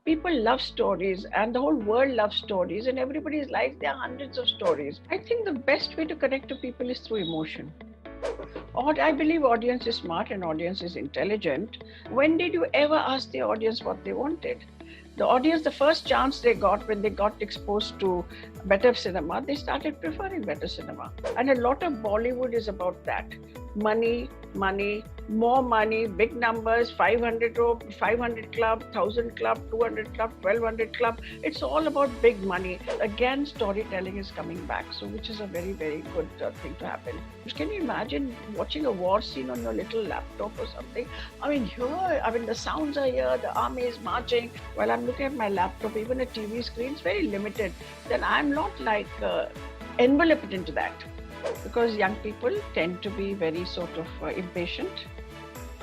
People love stories and the whole world loves stories. In everybody's life, there are hundreds of stories. I think the best way to connect to people is through emotion. Or I believe audience is smart and audience is intelligent. When did you ever ask the audience what they wanted? The audience, the first chance they got when they got exposed to better cinema, they started preferring better cinema. And a lot of Bollywood is about that. Money, money, more money, big numbers, 500 row, 500 club, 1000 club, 200 club, 1200 club. It's all about big money. Again, storytelling is coming back, so which is a very, very good thing to happen. Can you imagine watching a war scene on your little laptop or something? The sounds are here, the army is marching. While I'm looking at my laptop, even a TV screen is very limited. Then I'm not like enveloped into that. Because young people tend to be very sort of impatient,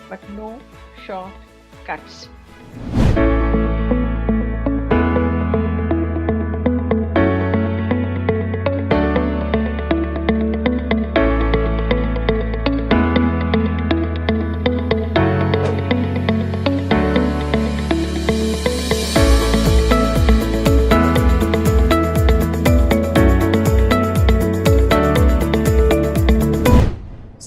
but no short cuts.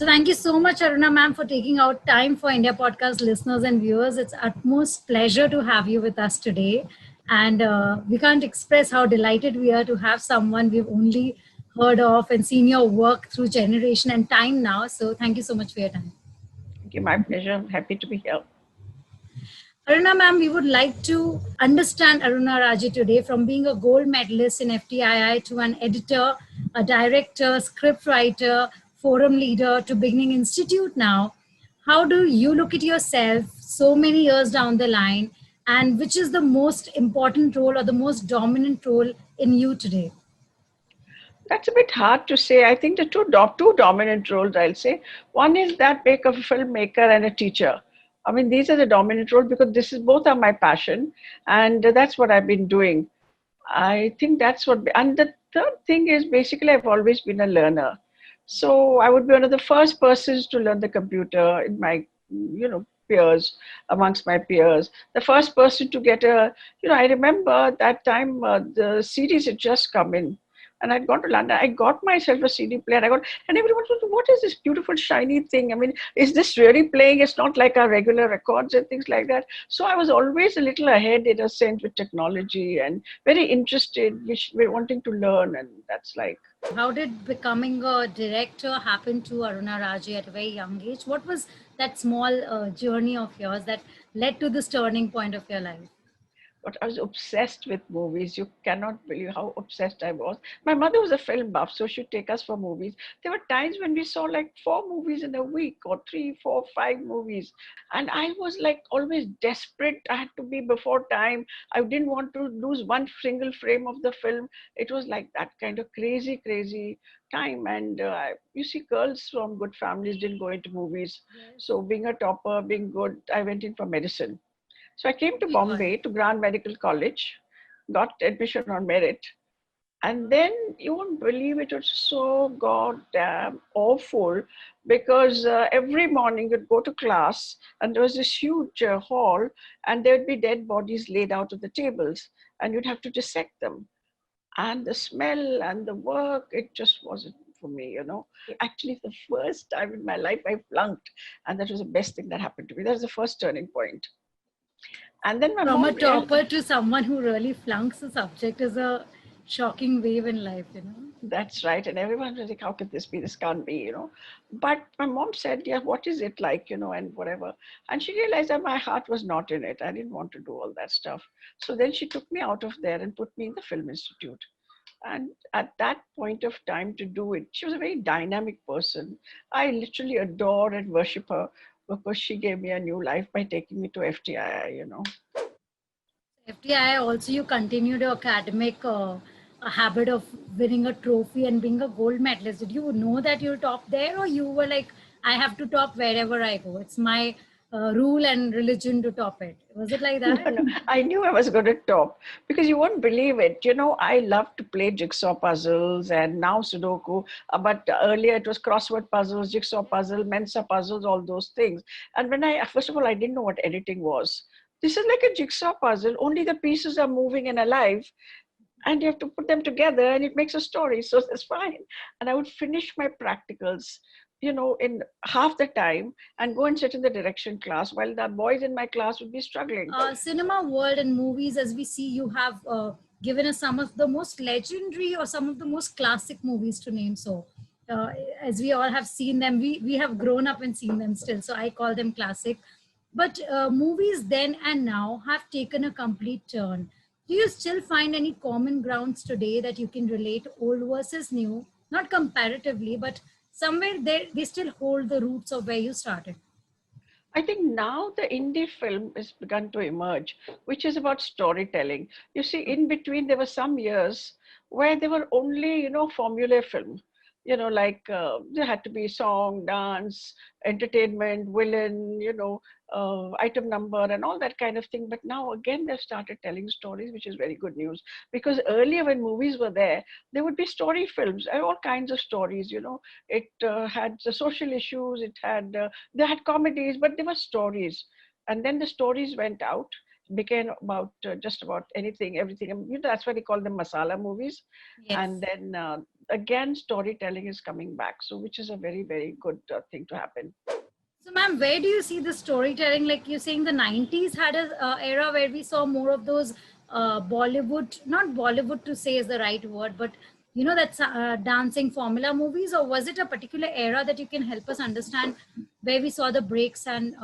Thank you so much, Aruna ma'am, for taking out time for India Podcast listeners and viewers. It's utmost pleasure to have you with us today. And we can't express how delighted we are to have someone we've only heard of and seen your work through generation and time now. So thank you so much for your time. Thank you, my pleasure. I'm happy to be here. Aruna ma'am, we would like to understand Arunaraje today, from being a gold medalist in FTII to an editor, a director, script writer, forum leader, to beginning institute now. How do you look at yourself so many years down the line, and which is the most important role or the most dominant role in you today? That's a bit hard to say. I think the two dominant roles, I'll say. One is that make of a filmmaker and a teacher. I mean, these are the dominant roles because both are my passion, and that's what I've been doing. I think that's what, and the third thing is basically I've always been a learner. So I would be one of the first persons to learn the computer in my, peers, amongst my peers. The first person to get I remember that time the CDs had just come in. And I'd gone to London. I got myself a CD player. And everyone was, what is this beautiful shiny thing? I mean, is this really playing? It's not like our regular records and things like that. So I was always a little ahead in a sense with technology and very interested, which we're wanting to learn. And that's like. How did becoming a director happen to Arunaraje at a very young age? What was that small journey of yours that led to this turning point of your life? But I was obsessed with movies. You cannot believe how obsessed I was. My mother was a film buff, so she'd take us for movies. There were times when we saw like 4 movies in a week, or 3, 4, 5 movies. And I was like always desperate. I had to be before time. I didn't want to lose one single frame of the film. It was like that kind of crazy, crazy time. And you see, girls from good families didn't go into movies. Yes. So being a topper, being good, I went in for medicine. So I came to Bombay to Grand Medical College, got admission on merit. And then you won't believe it was so goddamn awful because every morning you'd go to class and there was this huge hall and there'd be dead bodies laid out on the tables and you'd have to dissect them. And the smell and the work, it just wasn't for me. Actually, the first time in my life I flunked, and that was the best thing that happened to me. That was the first turning point. And then from a topper to someone who really flunks a subject is a shocking wave in life, That's right. And everyone was like, how could this be? This can't be, But my mom said, yeah, what is it like, and whatever. And she realized that my heart was not in it. I didn't want to do all that stuff. So then she took me out of there and put me in the Film Institute. And at that point of time to do it, she was a very dynamic person. I literally adore and worship her because she gave me a new life by taking me to FTII, FTII also, you continued your academic a habit of winning a trophy and being a gold medalist. Did you know that you'll top there, or you were like, I have to top wherever I go? It's my rule and religion to top it. Was it like that? No, I knew I was going to top because you won't believe it. I love to play jigsaw puzzles and now Sudoku, but earlier it was crossword puzzles, jigsaw puzzle, Mensa puzzles, all those things. And first of all, I didn't know what editing was. This is like a jigsaw puzzle, only the pieces are moving and alive, and you have to put them together and it makes a story. So that's fine. And I would finish my practicals, in half the time, and go and sit in the direction class while the boys in my class would be struggling. Cinema world and movies, as we see, you have given us some of the most legendary or some of the most classic movies to name. So, uh, as we all have seen them, we have grown up and seen them still. So, I call them classic. But movies then and now have taken a complete turn. Do you still find any common grounds today that you can relate old versus new? Not comparatively, but somewhere they still hold the roots of where you started. I think now the indie film has begun to emerge, which is about storytelling. You see, in between, there were some years where there were only, formula film. Like there had to be song, dance, entertainment, villain, item number, and all that kind of thing. But now again, they've started telling stories, which is very good news. Because earlier, when movies were there would be story films, all kinds of stories. It had the social issues, they had comedies, but there were stories. And then the stories went out, became about just about anything, everything. And, that's why they call them masala movies. Yes. And then again, storytelling is coming back. So, which is a very, very good thing to happen. So, ma'am, where do you see the storytelling? Like you're saying, the 90s had a era where we saw more of those Bollywood, not Bollywood to say is the right word, but that's dancing formula movies, or was it a particular era that you can help us understand where we saw the breaks and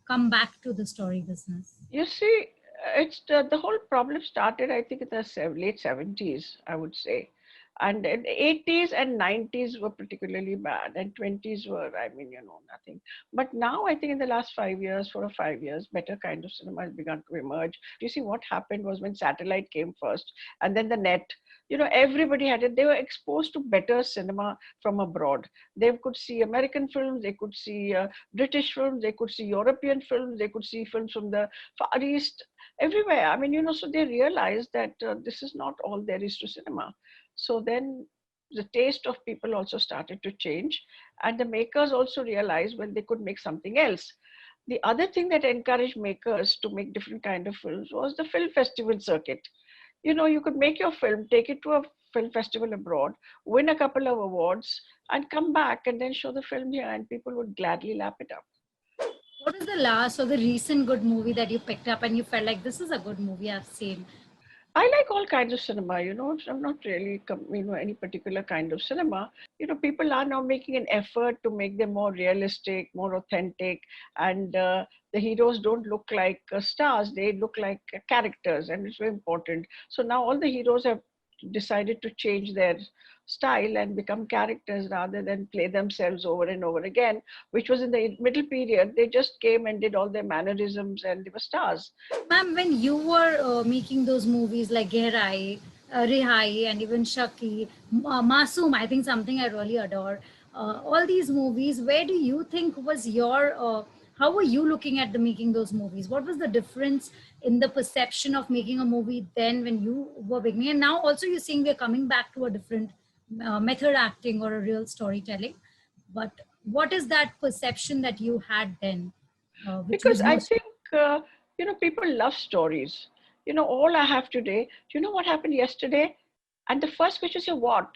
come back to the story business? You see, it's the whole problem started, I think, in the late 70s, I would say. And in the 80s and 90s were particularly bad, and 20s were, I mean, nothing. But now, I think in the last 5 years, 4 or 5 years, better kind of cinema has begun to emerge. You see, what happened was when satellite came first, and then the net, everybody had it. They were exposed to better cinema from abroad. They could see American films, they could see British films, they could see European films, they could see films from the Far East, everywhere. I mean, so they realized that this is not all there is to cinema. So then the taste of people also started to change, and the makers also realized when they could make something else. The other thing that encouraged makers to make different kind of films was the film festival circuit. You could make your film, take it to a film festival abroad, win a couple of awards, and come back and then show the film here, and people would gladly lap it up. What is the last or the recent good movie that you picked up and you felt like this is a good movie I've seen? I like all kinds of cinema, I'm not really, any particular kind of cinema. People are now making an effort to make them more realistic, more authentic, and the heroes don't look like stars, they look like characters, and it's very important. So now all the heroes have decided to change their style and become characters rather than play themselves over and over again, which was in the middle period. They just came and did all their mannerisms and they were stars. Ma'am, when you were making those movies like Gehrai, Rihaee, and even Shaki, Masoom, I think something I really adore. All these movies, where do you think was your, how were you looking at the making those movies? What was the difference in the perception of making a movie then when you were beginning? And now also you're saying we're coming back to a different method acting or a real storytelling. But what is that perception that you had then, which Because was I most... think, people love stories. All I have today, do you know what happened yesterday? And the first question is, what?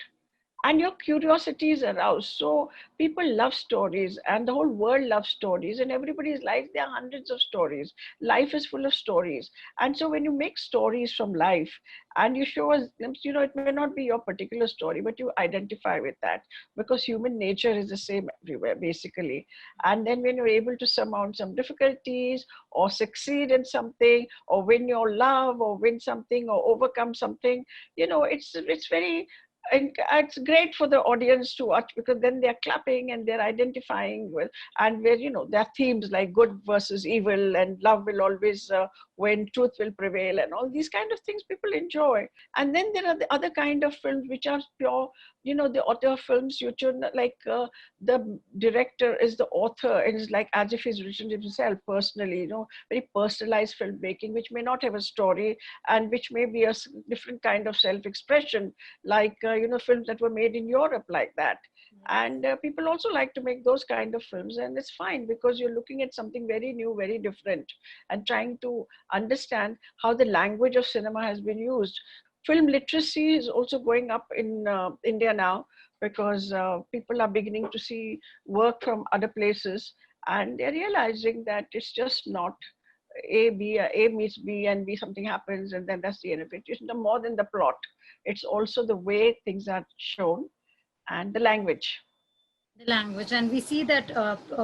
And your curiosity is aroused. So people love stories, and the whole world loves stories, and everybody's life, there are hundreds of stories. Life is full of stories. And so when you make stories from life and you show us, it may not be your particular story, but you identify with that, because human nature is the same everywhere, basically. And then when you're able to surmount some difficulties or succeed in something or win your love or win something or overcome something, it's very, and it's great for the audience to watch, because then they're clapping and they're identifying with, and where there are themes like good versus evil and love will always win, truth will prevail, and all these kind of things people enjoy. And then there are the other kind of films which are pure, the author films, like the director is the author and it's like as if he's written it himself personally, very personalized filmmaking, which may not have a story and which may be a different kind of self-expression, like films that were made in Europe like that. And people also like to make those kind of films, and it's fine because you're looking at something very new, very different, and trying to understand how the language of cinema has been used. Film literacy is also going up in India now, because people are beginning to see work from other places, and they're realizing that it's just not A meets B, and B something happens, and then that's the end of it. It's no more than the plot. It's also the way things are shown and the language. The language, and we see that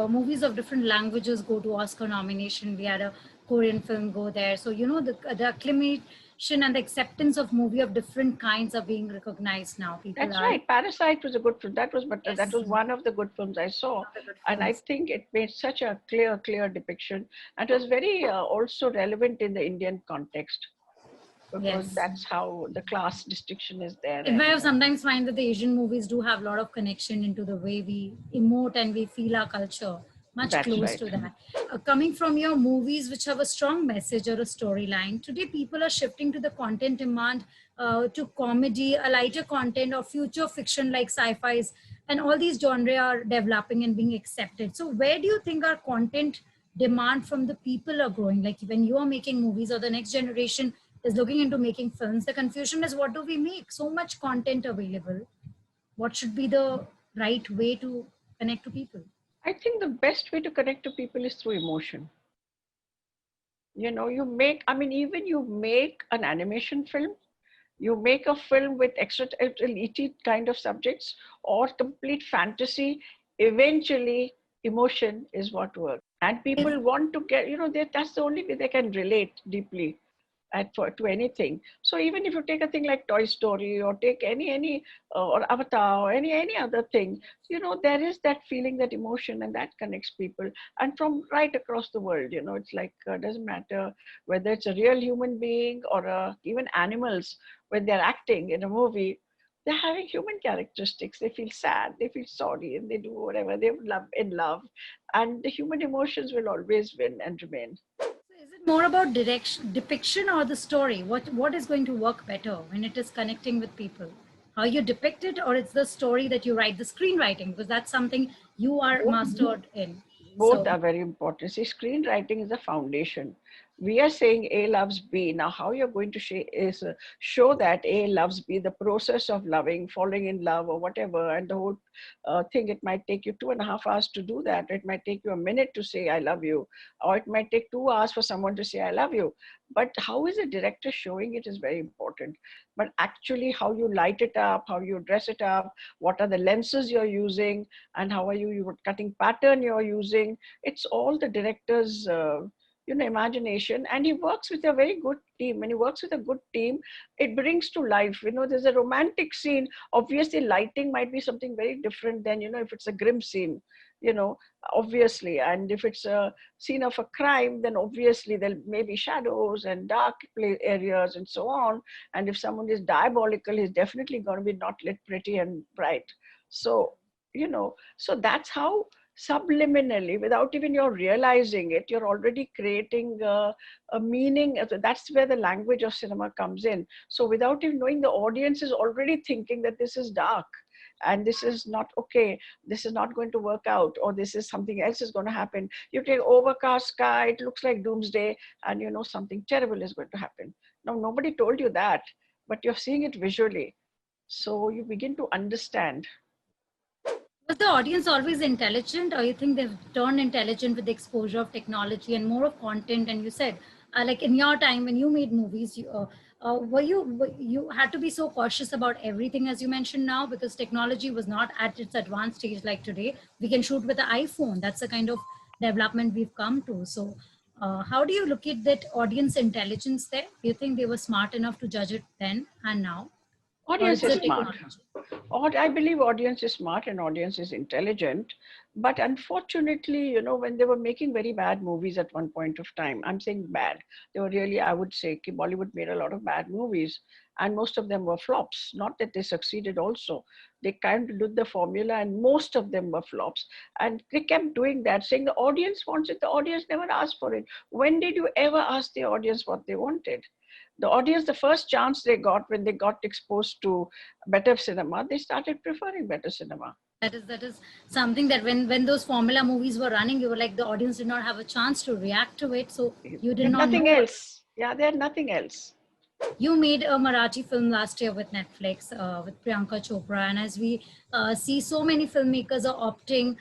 movies of different languages go to Oscar nomination. We had a Korean film go there, so the acclamation and the acceptance of movie of different kinds are being recognized now. People That's are, right. Parasite was a good film. That yes, was one of the good films I saw, the good and I films. think it made such a clear depiction, and it was very also relevant in the Indian context, because Yes. that's how the class distinction is there. In fact, And I sometimes find that the Asian movies do have a lot of connection into the way we emote and we feel our culture, much that's close right. to that. Coming from your movies which have a strong message or a storyline, today people are shifting to the content demand, to comedy, a lighter content, or future fiction like sci-fis, and all these genres are developing and being accepted. So, where do you think our content demand from the people are growing? Like when you are making movies or the next generation is looking into making films, the confusion is, what do we make? So much content available. What should be the right way to connect to people? I think the best way to connect to people is through emotion. You make, I mean, even you make an animation film, you make a film with extra ET kind of subjects or complete fantasy, eventually emotion is what works. And people want to get, that's the only way they can relate deeply to anything. So even if you take a thing like Toy Story, or take any or Avatar, or any other thing, there is that feeling, that emotion, and that connects people, and from right across the world. It's like doesn't matter whether it's a real human being or even animals. When they're acting in a movie, they're having human characteristics. They feel sad, they feel sorry, and they do whatever they love in love, and the human emotions will always win and remain. So is it more about direction, depiction, or the story? What is going to work better when it is connecting with people? How you depict it, or it's the story that you write, the screenwriting, because that's something you are Both mastered in. both So are very important. See, screenwriting is the foundation. We are saying A loves B. Now, how you're going to show that A loves B, the process of loving, falling in love, or whatever, and the whole thing. It might take you 2.5 hours to do that. It might take you a minute to say I love you, or it might take 2 hours for someone to say I love you. But how is the director showing it is very important. But actually, how you light it up, how you dress it up, what are the lenses you're using, and how are you cutting pattern you're using. It's all the director's imagination, and he works with a very good team. When he works with a good team, it brings to life. There's a romantic scene, obviously lighting might be something very different than if it's a grim scene, you know obviously. And if it's a scene of a crime, then obviously there may be shadows and dark areas and so on. And if someone is diabolical, he's definitely going to be not lit pretty and bright. So so that's how subliminally, without even you're realizing it, you're already creating a meaning. That's where the language of cinema comes in. So without even knowing, the audience is already thinking that this is dark, and this is not okay, this is not going to work out, or this is something else is going to happen. You take overcast sky, it looks like doomsday, and something terrible is going to happen. Now, nobody told you that, but you're seeing it visually, so you begin to understand. was the audience always intelligent, or you think they've turned intelligent with the exposure of technology and more of content? And you said, like in your time when you made movies, you had to be so cautious about everything, as you mentioned now, because technology was not at its advanced stage like today. We can shoot with an iPhone. That's the kind of development we've come to. So, how do you look at that audience intelligence there? Do you think they were smart enough to judge it then and now, or Audience it's is the smart. technology? I believe audience is smart and audience is intelligent. But unfortunately, when they were making very bad movies at one point of time, I'm saying bad, they were really, I would say, Bollywood made a lot of bad movies, and most of them were flops. Not that they succeeded also. They kind of did the formula, and most of them were flops. And they kept doing that, saying the audience wants it. The audience never asked for it. When did you ever ask the audience what they wanted? The audience, the first chance they got when they got exposed to better cinema, they started preferring better cinema. That is something that when those formula movies were running, you were like the audience did not have a chance to react to it, so They you did had not know nothing what. else. Yeah, they had nothing else. You made a Marathi film last year with Netflix, with Priyanka Chopra, and as we see, so many filmmakers are opting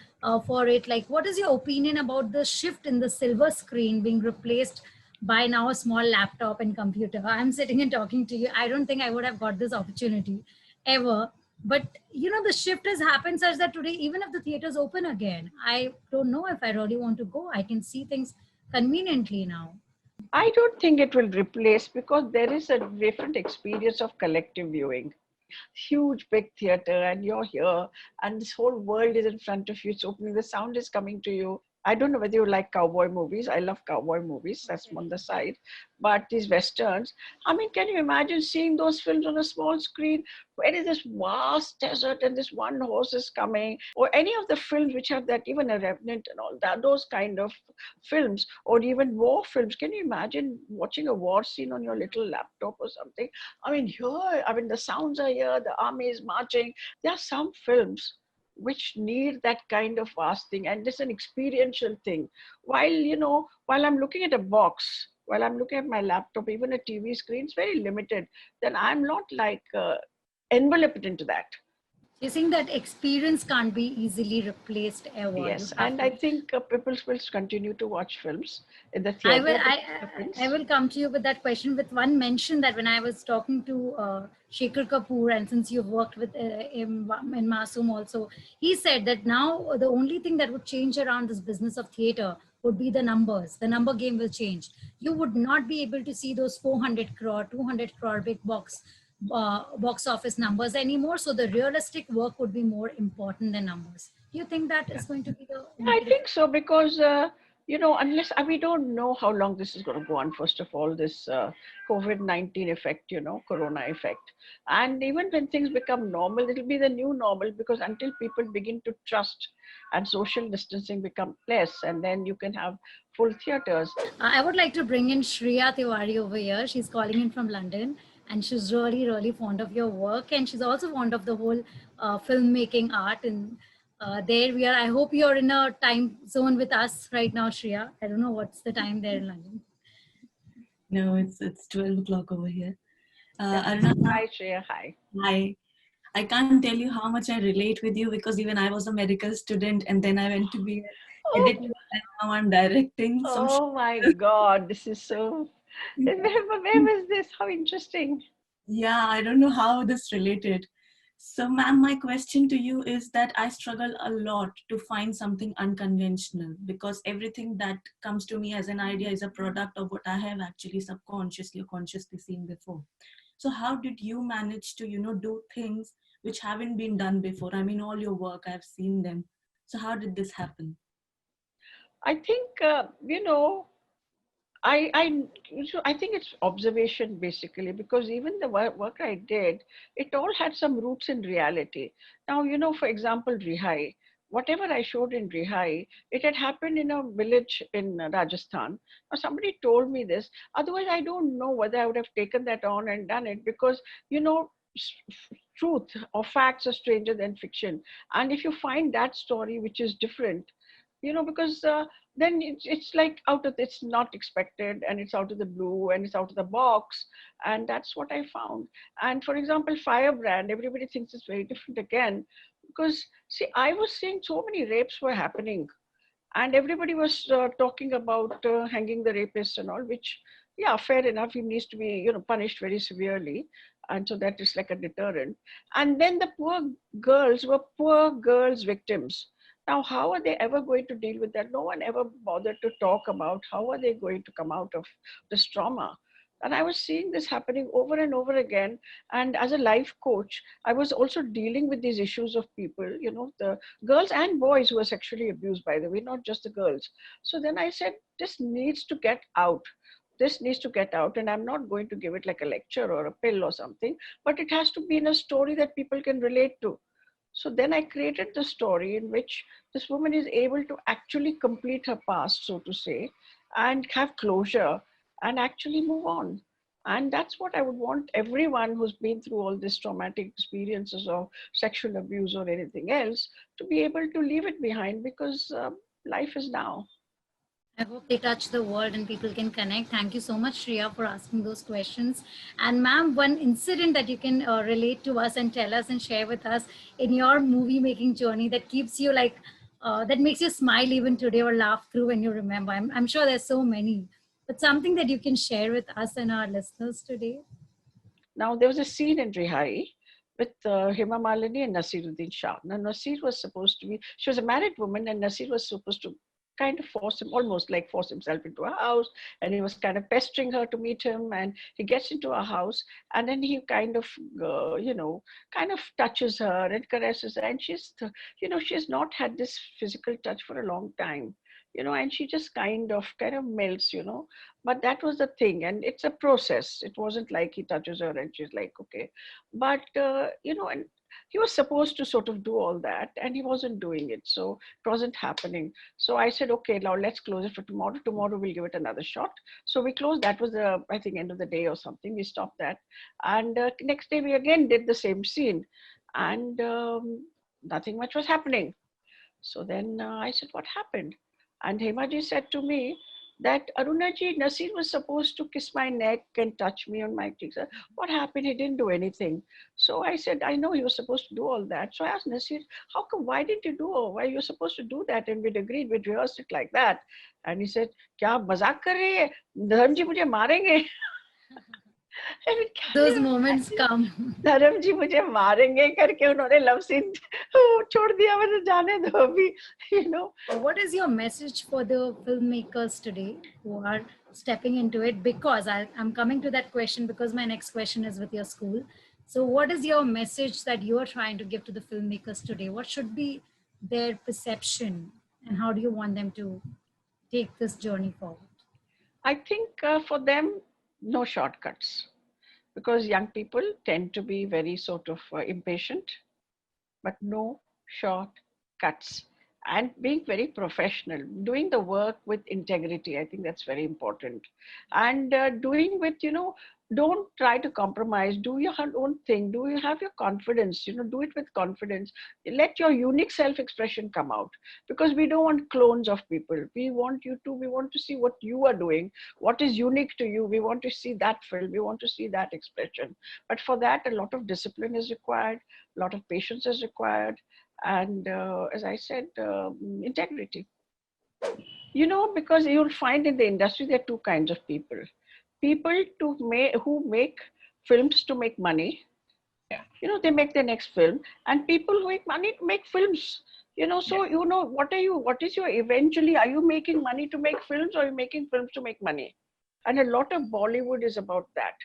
for it. Like, what is your opinion about the shift in the silver screen being replaced by now a small laptop and computer? I'm sitting and talking to you. I don't think I would have got this opportunity ever. But the shift has happened such that today, even if the theaters open again, I don't know if I really want to go. I can see things conveniently now. I don't think it will replace, because there is a different experience of collective viewing. Huge big theater and you're here and this whole world is in front of you. It's opening, the sound is coming to you. I don't know whether you like cowboy movies. I love cowboy movies. That's on the side. But these westerns, I mean, can you imagine seeing those films on a small screen where is this vast desert and this one horse is coming, or any of the films which have that, even a Revenant and all that, those kind of films, or even war films. Can you imagine watching a war scene on your little laptop or something? I mean, here, I mean, the sounds are here, the army is marching. There are some films which need that kind of vast thing, and it's an experiential thing. While I'm looking at a box, while I'm looking at my laptop, even a TV screen, it's very limited. Then I'm not like enveloped into that. You think that experience can't be easily replaced ever. You Yes, have and to I be. think people will continue to watch films in the I will. theater. But what I happens? will come to you with that question with one mention that when I was talking to Shekhar Kapoor, and since you've worked with in Masoom also, he said that now the only thing that would change around this business of theater would be the numbers. The number game will change. You would not be able to see those 400 crore, 200 crore big box office numbers anymore. So the realistic work would be more important than numbers. Do you think that is going to be the Yeah, I only difference? think so, because unless we don't know how long this is going to go on. First of all, this COVID-19 effect, Corona effect, and even when things become normal, it'll be the new normal, because until people begin to trust and social distancing become less, and then you can have full theaters. I would like to bring in Shriya Tiwari over here. She's calling in from London, and she's really, really fond of your work, and she's also fond of the whole filmmaking art. And there we are. I hope you're in a time zone with us right now, Shriya. I don't know what's the time there in London. No, it's 12 o'clock over here. Yeah. Aruna, Hi, Shreya. Hi. hi. I can't tell you how much I relate with you because even I was a medical student and then I went to be an Oh, editor and now I'm directing some. oh my God, this is so. Where was this? How interesting. Yeah, I don't know how this related. So, ma'am, my question to you is that I struggle a lot to find something unconventional because everything that comes to me as an idea is a product of what I have actually subconsciously or consciously seen before. So, how did you manage to, do things which haven't been done before? I mean, all your work, I've seen them. So, how did this happen? I think I think it's observation basically, because even the work I did, it all had some roots in reality. Now, for example, Rehari, whatever I showed in Rehari, it had happened in a village in Rajasthan. Now, somebody told me this. Otherwise, I don't know whether I would have taken that on and done it, because, truth or facts are stranger than fiction. And if you find that story which is different, because then it's like it's not expected, and it's out of the blue, and it's out of the box, and that's what I found. And for example, Firebrand, everybody thinks it's very different again, because see, I was seeing so many rapes were happening, and everybody was talking about hanging the rapist and all, which, yeah, fair enough, he needs to be punished very severely, and so that is like a deterrent. And then the poor girls victims. Now, how are they ever going to deal with that? No one ever bothered to talk about how are they going to come out of this trauma. And I was seeing this happening over and over again. And as a life coach, I was also dealing with these issues of people, the girls and boys who were sexually abused, by the way, not just the girls. So then I said, this needs to get out. This needs to get out, and I'm not going to give it like a lecture or a pill or something, but it has to be in a story that people can relate to. So then I created the story in which this woman is able to actually complete her past, so to say, and have closure and actually move on. And that's what I would want everyone who's been through all these traumatic experiences of sexual abuse or anything else to be able to leave it behind, because life is now. I hope they touch the world and people can connect. Thank you so much, Shriya, for asking those questions. And ma'am, one incident that you can relate to us and tell us and share with us in your movie making journey that keeps you like, that makes you smile even today or laugh through when you remember. I'm sure there's so many, but something that you can share with us and our listeners today. Now, there was a scene in Rehari with Hema Malini and Nasiruddin Shah. Now, Nasir was supposed to be, she was a married woman, and Nasir was supposed to kind of force him, almost like force himself into a house. And he was kind of pestering her to meet him. And he gets into a house, and then he kind of, kind of touches her and caresses her. And she's not had this physical touch for a long time. And she just kind of melts, but that was the thing, and it's a process. It wasn't like he touches her and she's like, okay. But and he was supposed to sort of do all that, and he wasn't doing it, so it wasn't happening. So I said, okay, now let's close it for tomorrow we'll give it another shot. So we closed. That was the, I think, end of the day or something. We stopped that, and next day we again did the same scene, and nothing much was happening. So then I said, what happened? And Hemaji said to me that, Arunaji, Nasir was supposed to kiss my neck and touch me on my cheeks. What happened? He didn't do anything. So I said, I know he was supposed to do all that. So I asked Nasir, how come, why didn't you do it? Why you were supposed to do that? And we'd agreed, we'd rehearsed it like that. And he said, क्या मजाक कर रही है? धर्म जी मुझे मारेंगे. I mean, can Those you moments imagine? come. धर्म जी मुझे मारेंगे करके उन्होंने लव सीन छोड़ दिया, मतलब जाने दो अभी, you know. What is your message for the filmmakers today who are stepping into it? Because I'm coming to that question because my next question is with your school. So, what is your message that you are trying to give to the filmmakers today? What should be their perception, and how do you want them to take this journey forward? I think for them, no shortcuts, because young people tend to be very sort of impatient, but no shortcuts. And being very professional, doing the work with integrity, I think that's very important. And doing with, don't try to compromise, do your own thing, do you have your confidence, do it with confidence. Let your unique self-expression come out, because we don't want clones of people. We want to see what you are doing, what is unique to you. We want to see that film, we want to see that expression. But for that, a lot of discipline is required, a lot of patience is required, and as I said, integrity. Because you'll find in the industry there are two kinds of people: people who make films to make money. They make their next film, and people who make money to make films. So what is your eventually, are you making money to make films, or are you making films to make money? And a lot of Bollywood is about that: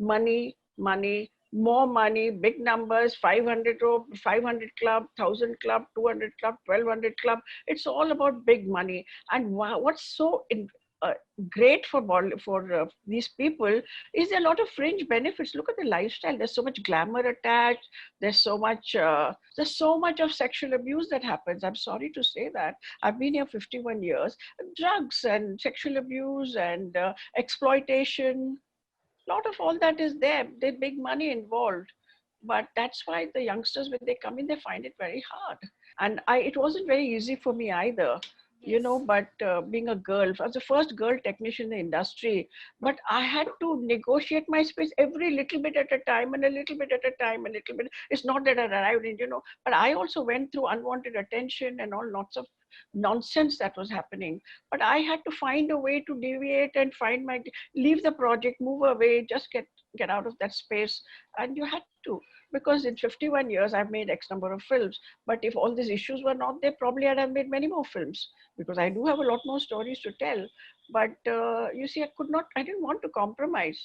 money, money, more money, big numbers, 500 row, 500 club, 1000 club, 200 club, 1200 club. It's all about big money. And what's so uh, great for these people is there are a lot of fringe benefits. Look at the lifestyle. There's so much glamour attached. There's so much of sexual abuse that happens. I'm sorry to say that. I've been here 51 years. Drugs and sexual abuse and exploitation, a lot of all that is there. There's big money involved. But that's why the youngsters, when they come in, they find it very hard. And it wasn't very easy for me either, Yes. but being a girl, I was the first girl technician in the industry, but I had to negotiate my space every little bit at a time, and a little bit at a time, a little bit. It's not that I arrived in, but I also went through unwanted attention and all lots of nonsense that was happening. But I had to find a way to deviate and leave the project, move away, just get out of that space. And you had to, because in 51 years I've made X number of films. But if all these issues were not there, probably I'd have made many more films, because I do have a lot more stories to tell. But you see, I didn't want to compromise.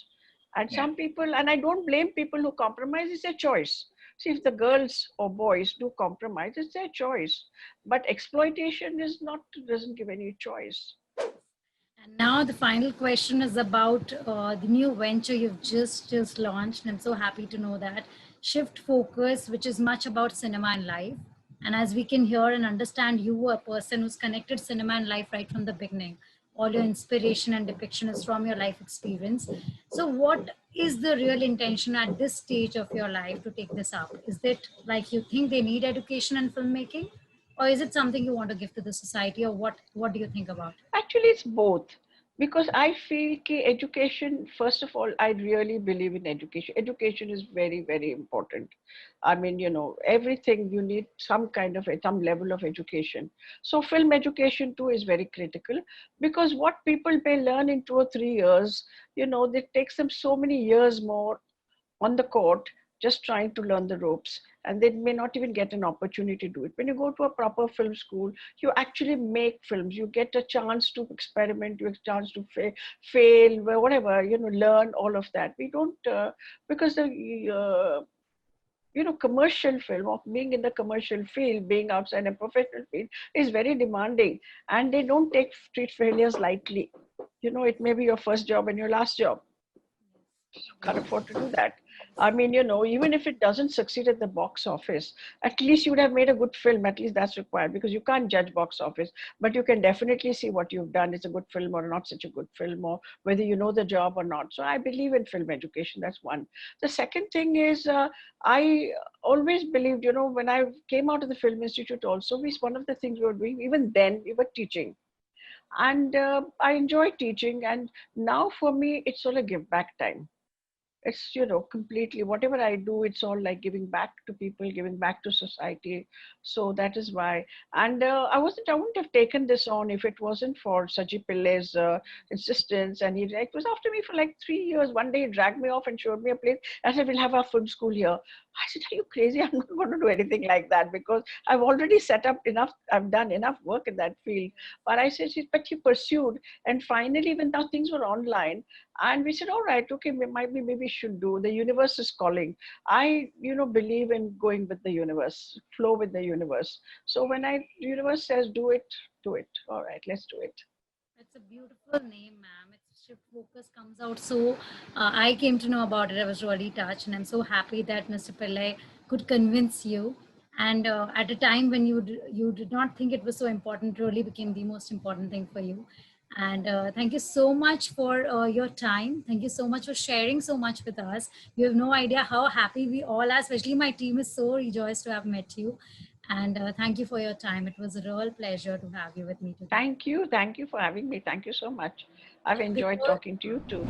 And some people, and I don't blame people who compromise, it's their choice. See, if the girls or boys do compromise, it's their choice. But exploitation doesn't give any choice. And now the final question is about the new venture you've just launched. And I'm so happy to know that Shift Focus, which is much about cinema and life. And as we can hear and understand, you were a person who's connected cinema and life right from the beginning. All your inspiration and depiction is from your life experience. So what is the real intention at this stage of your life to take this up? Is it like you think they need education in filmmaking, or is it something you want to give to the society, or what do you think about it? Actually, it's both. Because I feel ki education, first of all, I really believe in education. Education is very, very important. I mean, everything you need some kind of, some level of education. So film education too is very critical, because what people may learn in 2 or 3 years, it takes them so many years more on the court just trying to learn the ropes, and they may not even get an opportunity to do it. When you go to a proper film school, you actually make films, you get a chance to experiment, you get a chance to fail, whatever, learn all of that. We don't because the commercial film, of being in the commercial field, being outside a professional field, is very demanding, and they don't treat failures lightly. It may be your first job and your last job. Can't afford to do that. I mean, even if it doesn't succeed at the box office, at least you would have made a good film. At least that's required, because you can't judge box office, but you can definitely see what you've done is a good film or not such a good film, or whether you know the job or not. So I believe in film education. That's one. The second thing is, I always believed, when I came out of the Film Institute also, one of the things we were doing, even then, we were teaching. And I enjoy teaching. And now for me, it's all a give back time. It's completely, whatever I do, it's all like giving back to people, giving back to society. So that is why. And I wouldn't have taken this on if it wasn't for Saji Pillai's insistence. And it was after me for like 3 years. One day he dragged me off and showed me a place. I said, we'll have our film school here. I said, are you crazy? I'm not going to do anything like that, because I've already set up enough, I've done enough work in that field. But I said, but he pursued. And finally, when now things were online, and we said, all right, okay, maybe we should do. The universe is calling. I, believe in going with the universe, flow with the universe. So when universe says do it, do it. All right, let's do it. It's a beautiful name, ma'am. It's Shift Focus comes out. So I came to know about it. I was really touched, and I'm so happy that Mr. Pillai could convince you. And at a time when you did not think it was so important, it really became the most important thing for you. And thank you so much for your time. Thank you so much for sharing so much with us. You have no idea how happy we all are, especially my team is so rejoiced to have met you. And thank you for your time. It was a real pleasure to have you with me today. Thank you. Thank you for having me. Thank you so much. I've enjoyed talking to you too.